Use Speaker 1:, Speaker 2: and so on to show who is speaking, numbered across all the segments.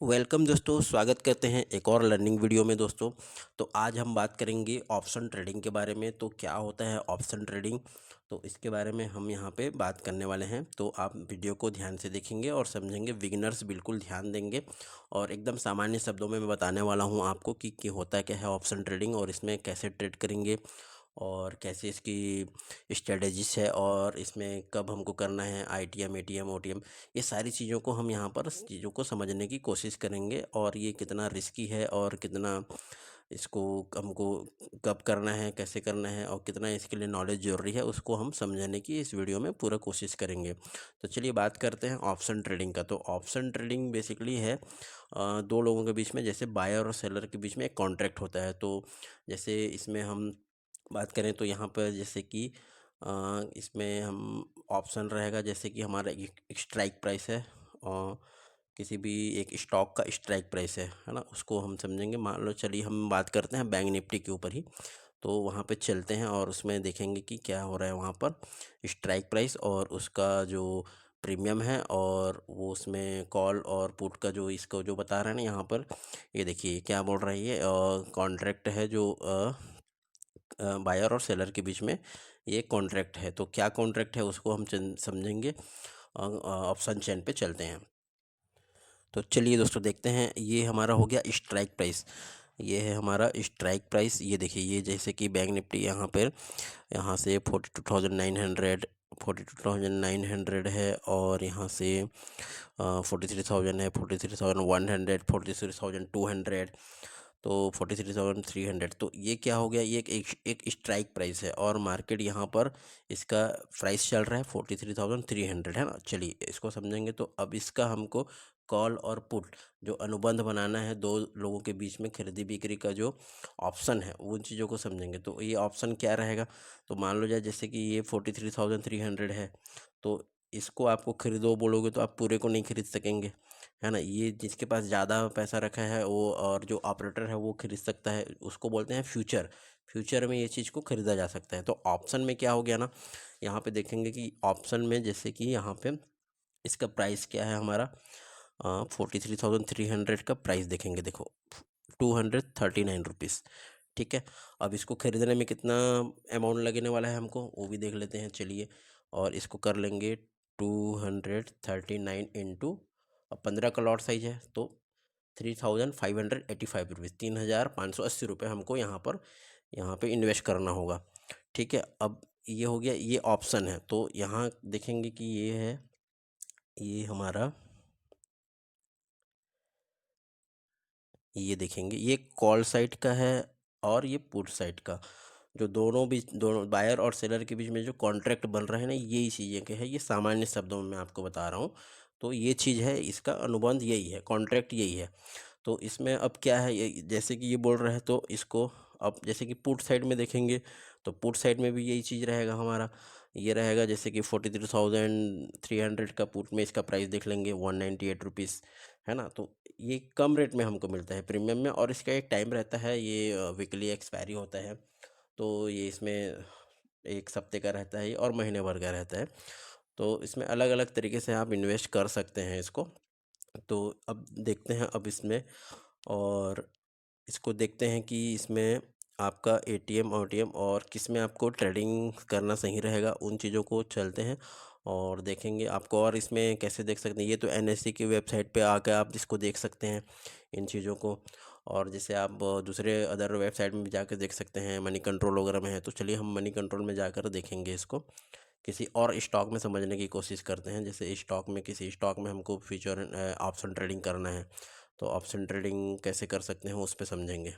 Speaker 1: Welcome दोस्तों, स्वागत करते हैं एक और लर्निंग वीडियो में दोस्तों। तो आज हम बात करेंगे ऑप्शन ट्रेडिंग के बारे में। तो क्या होता है ऑप्शन ट्रेडिंग, तो इसके बारे में हम यहाँ पे बात करने वाले हैं। तो आप वीडियो को ध्यान से देखेंगे और समझेंगे। बिगिनर्स बिल्कुल ध्यान देंगे और एकदम सामान्य शब्दों में मैं बताने वाला हूँ आपको कि होता क्या है ऑप्शन ट्रेडिंग और इसमें कैसे ट्रेड करेंगे और कैसे इसकी स्ट्रेटजीज है और इसमें कब हमको करना है आईटीएम, एटीएम, ओटीएम। ये सारी चीज़ों को हम यहाँ पर चीज़ों को समझने की कोशिश करेंगे और ये कितना रिस्की है और कितना इसको हमको कब करना है, कैसे करना है और कितना इसके लिए नॉलेज ज़रूरी है, उसको हम समझने की इस वीडियो में पूरा कोशिश करेंगे। तो चलिए बात करते हैं ऑप्शन ट्रेडिंग का। तो ऑप्शन ट्रेडिंग बेसिकली है दो लोगों के बीच में, जैसे बायर और सेलर के बीच में एक कॉन्ट्रैक्ट होता है। तो जैसे इसमें हम बात करें तो यहाँ पर जैसे कि इसमें हम ऑप्शन रहेगा, जैसे कि हमारा एक स्ट्राइक प्राइस है और किसी भी एक स्टॉक का स्ट्राइक प्राइस है ना, उसको हम समझेंगे। मान लो चलिए हम बात करते हैं बैंक निफ्टी के ऊपर ही। तो वहाँ पे चलते हैं और उसमें देखेंगे कि क्या हो रहा है वहाँ पर स्ट्राइक प्राइस और उसका जो प्रीमियम है और वो उसमें कॉल और पुट का जो इसको जो बता रहे हैं ना यहाँ पर। ये देखिए क्या बोल रहा है, ये कॉन्ट्रैक्ट है जो बायर और सेलर के बीच में ये कॉन्ट्रैक्ट है। तो क्या कॉन्ट्रैक्ट है उसको हम समझेंगे। ऑप्शन चेन पे चलते हैं। तो चलिए दोस्तों देखते हैं। ये हमारा हो गया स्ट्राइक प्राइस, ये है हमारा स्ट्राइक प्राइस। ये देखिए, ये जैसे कि बैंक निफ्टी यहाँ पर यहाँ से 42,900 42,900 है और यहाँ से 43,000 है, 43,100, 43,200, तो 43,300। तो ये क्या हो गया, ये एक स्ट्राइक प्राइस है और मार्केट यहाँ पर इसका प्राइस चल रहा है 43,300 है ना। चलिए इसको समझेंगे। तो अब इसका हमको कॉल और पुट जो अनुबंध बनाना है दो लोगों के बीच में, खरीदी बिक्री का जो ऑप्शन है उन चीज़ों को समझेंगे। तो ये ऑप्शन क्या रहेगा, तो मान लो जाए जैसे कि ये 43,300 है। तो इसको आपको खरीदो बोलोगे तो आप पूरे को नहीं खरीद सकेंगे, है ना। ये जिसके पास ज़्यादा पैसा रखा है वो और जो ऑपरेटर है वो खरीद सकता है, उसको बोलते हैं फ्यूचर। फ्यूचर में ये चीज़ को खरीदा जा सकता है। तो ऑप्शन में क्या हो गया ना, यहाँ पे देखेंगे कि ऑप्शन में जैसे कि यहाँ पे इसका प्राइस क्या है हमारा 43,300 का प्राइस देखेंगे। देखो 239 रुपीज़, ठीक है। अब इसको खरीदने में कितना अमाउंट लगने वाला है हमको वो भी देख लेते हैं चलिए। और इसको कर लेंगे 239 इंटू 15 का लॉट साइज है तो 3,585 रुपीज़, 3,580 रुपये हमको यहाँ पे इन्वेस्ट करना होगा, ठीक है। अब ये हो गया, ये ऑप्शन है। तो यहाँ देखेंगे कि ये है, ये हमारा, ये देखेंगे ये कॉल साइड का है और ये पुट साइड का, जो दोनों बायर और सेलर के बीच में जो कॉन्ट्रैक्ट बन रहे हैं ना, यही चीज़ें के है। ये सामान्य शब्दों में मैं आपको बता रहा हूँ। तो ये चीज़ है, इसका अनुबंध यही है, कॉन्ट्रैक्ट यही है। तो इसमें अब क्या है, ये जैसे कि ये बोल रहे हैं तो इसको अब जैसे कि पुट साइड में देखेंगे तो पुट साइड में भी यही चीज़ रहेगा हमारा। ये रहेगा जैसे कि 43,300 का पुट में इसका प्राइस देख लेंगे 198 रुपीज़, है ना। तो ये कम रेट में हमको मिलता है प्रीमियम में और इसका एक टाइम रहता है, ये वीकली एक्सपायरी होता है। तो ये इसमें 1 हफ्ते का रहता है और महीने भर का रहता है। तो इसमें अलग अलग तरीके से आप इन्वेस्ट कर सकते हैं इसको। तो अब देखते हैं अब इसमें, और इसको देखते हैं कि इसमें आपका एटीएम ओटीएम और किस में आपको ट्रेडिंग करना सही रहेगा, उन चीज़ों को चलते हैं और देखेंगे आपको। और इसमें कैसे देख सकते हैं, ये तो एनएससी की वेबसाइट पे आकर आप इसको देख सकते हैं इन चीज़ों को। और जैसे आप दूसरे अदर वेबसाइट में भी जाकर देख सकते हैं, मनी कंट्रोल वगैरह में है। तो चलिए हम मनी कंट्रोल में जाकर देखेंगे इसको। किसी और स्टॉक में समझने की कोशिश करते हैं, जैसे स्टॉक में, किसी स्टॉक में हमको फ्यूचर ऑप्शन ट्रेडिंग करना है तो ऑप्शन ट्रेडिंग कैसे कर सकते हैं उस पर समझेंगे।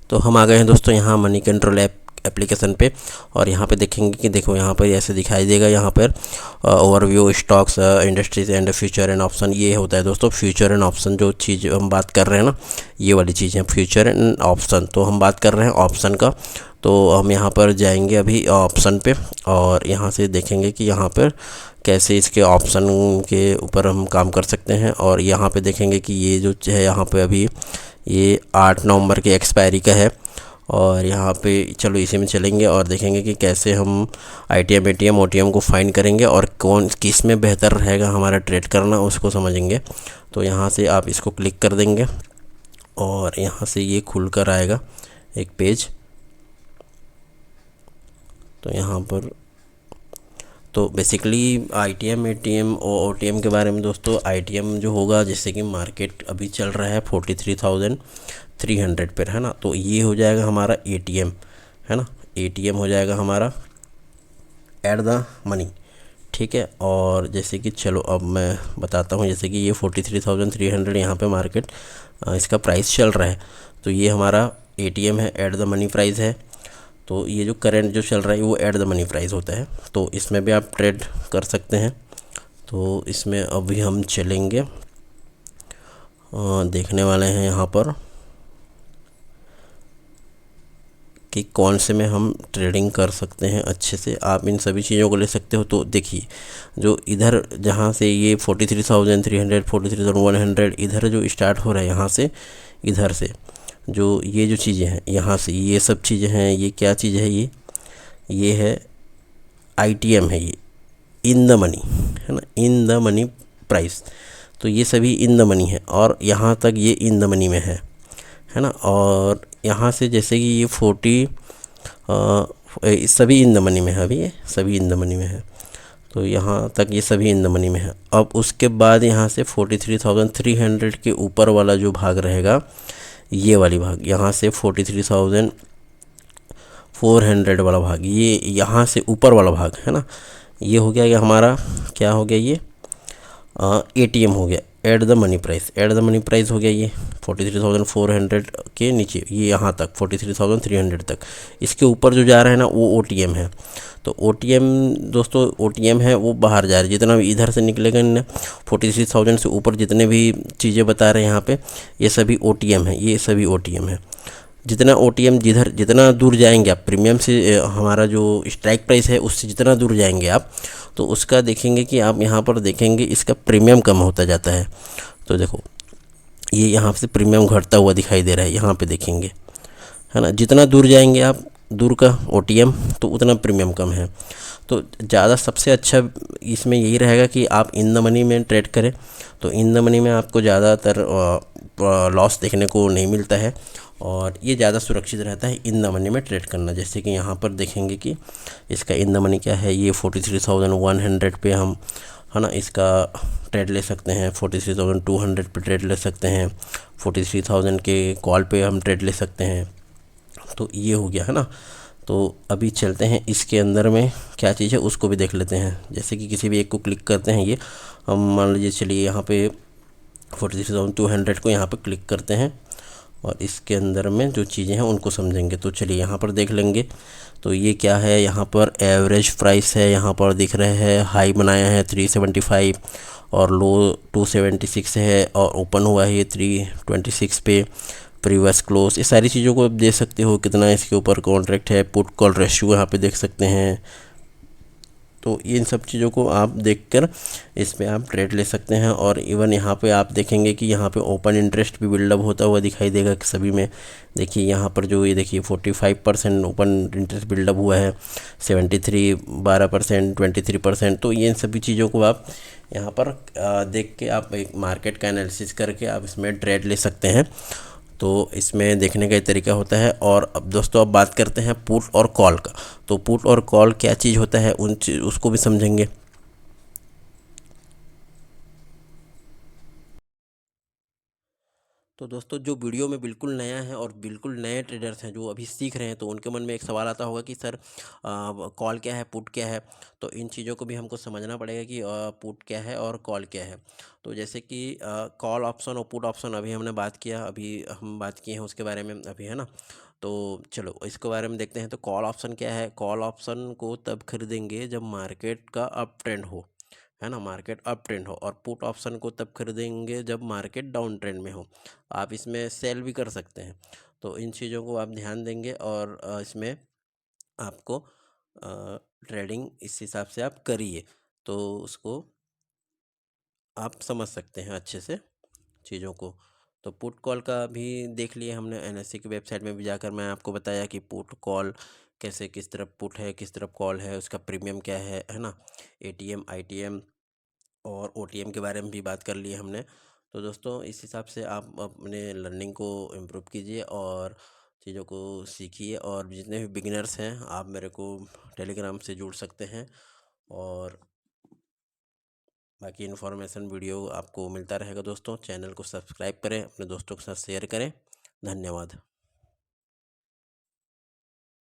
Speaker 1: तो हम आ गए हैं दोस्तों यहाँ मनी कंट्रोल एप्लीकेशन पे और यहाँ पे देखेंगे कि देखो यहाँ पर ऐसे दिखाई देगा, यहाँ पर overview stocks industries and future and option. ये होता है दोस्तों फ्यूचर एंड ऑप्शन, जो चीज़ हम बात कर रहे हैं ना, ये वाली चीज़ है फ्यूचर एंड ऑप्शन। तो हम बात कर रहे हैं ऑप्शन का। तो हम यहाँ पर जाएंगे अभी ऑप्शन पे और यहाँ से देखेंगे कि यहाँ पर कैसे इसके ऑप्शन के ऊपर हम काम कर सकते हैं। और यहाँ पे देखेंगे कि ये जो है यहाँ पे अभी ये 8 नवंबर के एक्सपायरी का है और यहाँ पे चलो इसी में चलेंगे और देखेंगे कि कैसे हम आईटीएम एटीएम ओटीएम को फाइंड करेंगे और कौन किस में बेहतर रहेगा हमारा ट्रेड करना उसको समझेंगे। तो यहाँ से आप इसको क्लिक कर देंगे और यहाँ से ये खुल कर आएगा एक पेज। तो यहाँ पर तो बेसिकली आईटीएम एटीएम और ओटीएम के बारे में दोस्तों, आईटीएम जो होगा जैसे कि मार्केट अभी चल रहा है 43,300 पर, है ना। तो ये हो जाएगा हमारा एटीएम, है ना। एटीएम हो जाएगा हमारा एट द मनी, ठीक है। और जैसे कि चलो अब मैं बताता हूँ, जैसे कि ये 43,300 यहाँ पे मार्केट इसका प्राइस चल रहा है। तो ये हमारा एटीएम है, एट द मनी प्राइस है। तो ये जो करंट जो चल रहा है वो एट द मनी प्राइस होता है। तो इसमें भी आप ट्रेड कर सकते हैं। तो इसमें अभी हम चलेंगे, देखने वाले हैं यहाँ पर कि कौन से में हम ट्रेडिंग कर सकते हैं अच्छे से। आप इन सभी चीज़ों को ले सकते हो। तो देखिए जो इधर जहाँ से ये 43,300 43,100 इधर जो स्टार्ट हो रहा है, यहाँ से इधर से जो ये जो चीज़ें हैं, यहाँ से ये सब चीज़ें हैं, ये क्या चीज़ है, ये है आईटीएम है, ये इन द मनी, है ना, इन द मनी प्राइस। तो ये सभी इन द मनी है और यहाँ तक ये इन द मनी में है ना। और यहाँ से जैसे कि ये 40 सभी इन द मनी में है, अभी ये सभी इन द मनी में है। तो यहाँ तक ये सभी इन द मनी में है। अब उसके बाद यहाँ से 43,300 के ऊपर वाला जो भाग रहेगा, ये वाली भाग, यहाँ से 43,400 वाला भाग, ये यहाँ से ऊपर वाला भाग, है ना। ये हो गया, ये हमारा क्या हो गया, ये एटीएम हो गया, at the money price. At the money price हो गया ये 43,400 के नीचे, ये यहाँ तक 43,300 तक। इसके ऊपर जो जा रहा है ना वो ओटीएम है। तो ओटीएम दोस्तों, ओटीएम है वो बाहर जा रहा है, जितना भी इधर से निकलेगा ना 43,000 से ऊपर जितने भी चीज़ें बता रहे हैं यहाँ पे, ये सभी ओटीएम है, ये सभी ओटीएम है। जितना ओटीएम जिधर जितना दूर जाएंगे आप प्रीमियम से, हमारा जो स्ट्राइक प्राइस है उससे जितना दूर जाएंगे आप, तो उसका देखेंगे कि आप यहाँ पर देखेंगे इसका प्रीमियम कम होता जाता है। तो देखो ये यहाँ से प्रीमियम घटता हुआ दिखाई दे रहा है, यहाँ पे देखेंगे, है ना। जितना दूर जाएंगे आप दूर का ओटीएम, तो उतना प्रीमियम कम है। तो ज़्यादा सबसे अच्छा इसमें यही रहेगा कि आप इन द मनी में ट्रेड करें। तो इन द मनी में आपको ज़्यादातर लॉस देखने को नहीं मिलता है और ये ज़्यादा सुरक्षित रहता है इन द मनी में ट्रेड करना। जैसे कि यहाँ पर देखेंगे कि इसका इन द मनी क्या है, ये 43,100 पे हम, है ना, इसका ट्रेड ले सकते हैं। 43,200 पे ट्रेड ले सकते हैं। 43,000 के कॉल पे हम ट्रेड ले सकते हैं। तो ये हो गया, है ना। तो अभी चलते हैं इसके अंदर में क्या चीज़ है उसको भी देख लेते हैं। जैसे कि किसी भी एक को क्लिक करते हैं, ये हम मान लीजिए, चलिए यहाँ पे 43,200 को यहाँ पे क्लिक करते हैं और इसके अंदर में जो चीज़ें हैं उनको समझेंगे। तो चलिए यहाँ पर देख लेंगे। तो ये क्या है, यहाँ पर एवरेज प्राइस है, यहाँ पर दिख रहे हैं हाई बनाया है 375 और लो 276 है और ओपन हुआ है ये 326 पे, प्रीवियस क्लोज, ये सारी चीज़ों को आप देख सकते हो। कितना इसके ऊपर कॉन्ट्रैक्ट है, पुट कॉल रेशियो यहाँ पे देख सकते हैं। तो इन सब चीज़ों को आप देखकर इस पे आप ट्रेड ले सकते हैं। और इवन यहाँ पे आप देखेंगे कि यहाँ पे ओपन इंटरेस्ट भी बिल्डअप होता हुआ दिखाई देगा कि सभी में। देखिए यहाँ पर जो ये देखिए 45% ओपन इंटरेस्ट बिल्डअप हुआ है, 73 12% 23%। तो ये इन सभी चीज़ों को आप यहाँ पर देख के आप एक मार्केट का एनालिसिस करके आप इसमें ट्रेड ले सकते हैं। तो इसमें देखने का एक तरीका होता है। और अब दोस्तों अब बात करते हैं पुट और कॉल का। तो पुट और कॉल क्या चीज़ होता है उसको भी समझेंगे। तो दोस्तों जो वीडियो में बिल्कुल नया है और बिल्कुल नए ट्रेडर्स हैं जो अभी सीख रहे हैं, तो उनके मन में एक सवाल आता होगा कि सर कॉल क्या है, पुट क्या है। तो इन चीज़ों को भी हमको समझना पड़ेगा कि पुट क्या है और कॉल क्या है। तो जैसे कि कॉल ऑप्शन और पुट ऑप्शन अभी हमने बात किया, अभी हम बात किए हैं उसके बारे में अभी, है ना। तो चलो इसके बारे में देखते हैं। तो कॉल ऑप्शन क्या है, कॉल ऑप्शन को तब खरीदेंगे जब मार्केट का अप ट्रेंड हो, है ना, मार्केट अप ट्रेंड हो। और पुट ऑप्शन को तब खरीदेंगे जब मार्केट डाउन ट्रेंड में हो। आप इसमें सेल भी कर सकते हैं। तो इन चीज़ों को आप ध्यान देंगे और इसमें आपको ट्रेडिंग इस हिसाब से आप करिए, तो उसको आप समझ सकते हैं अच्छे से चीज़ों को। तो पुट कॉल का भी देख लिए हमने, एनएससी की वेबसाइट में भी जाकर मैं आपको बताया कि पुट कॉल कैसे, किस तरफ पुट है किस तरफ कॉल है, उसका प्रीमियम क्या है ना। एटीएम, आईटीएम और ओटीएम के बारे में भी बात कर लिए हमने। तो दोस्तों इस हिसाब से आप अपने लर्निंग को इम्प्रूव कीजिए और चीज़ों को सीखिए। और जितने भी बिगिनर्स हैं आप मेरे को टेलीग्राम से जुड़ सकते हैं, और बाकी इन्फॉर्मेशन वीडियो आपको मिलता रहेगा। दोस्तों चैनल को सब्सक्राइब करें, अपने दोस्तों के साथ शेयर करें। धन्यवाद।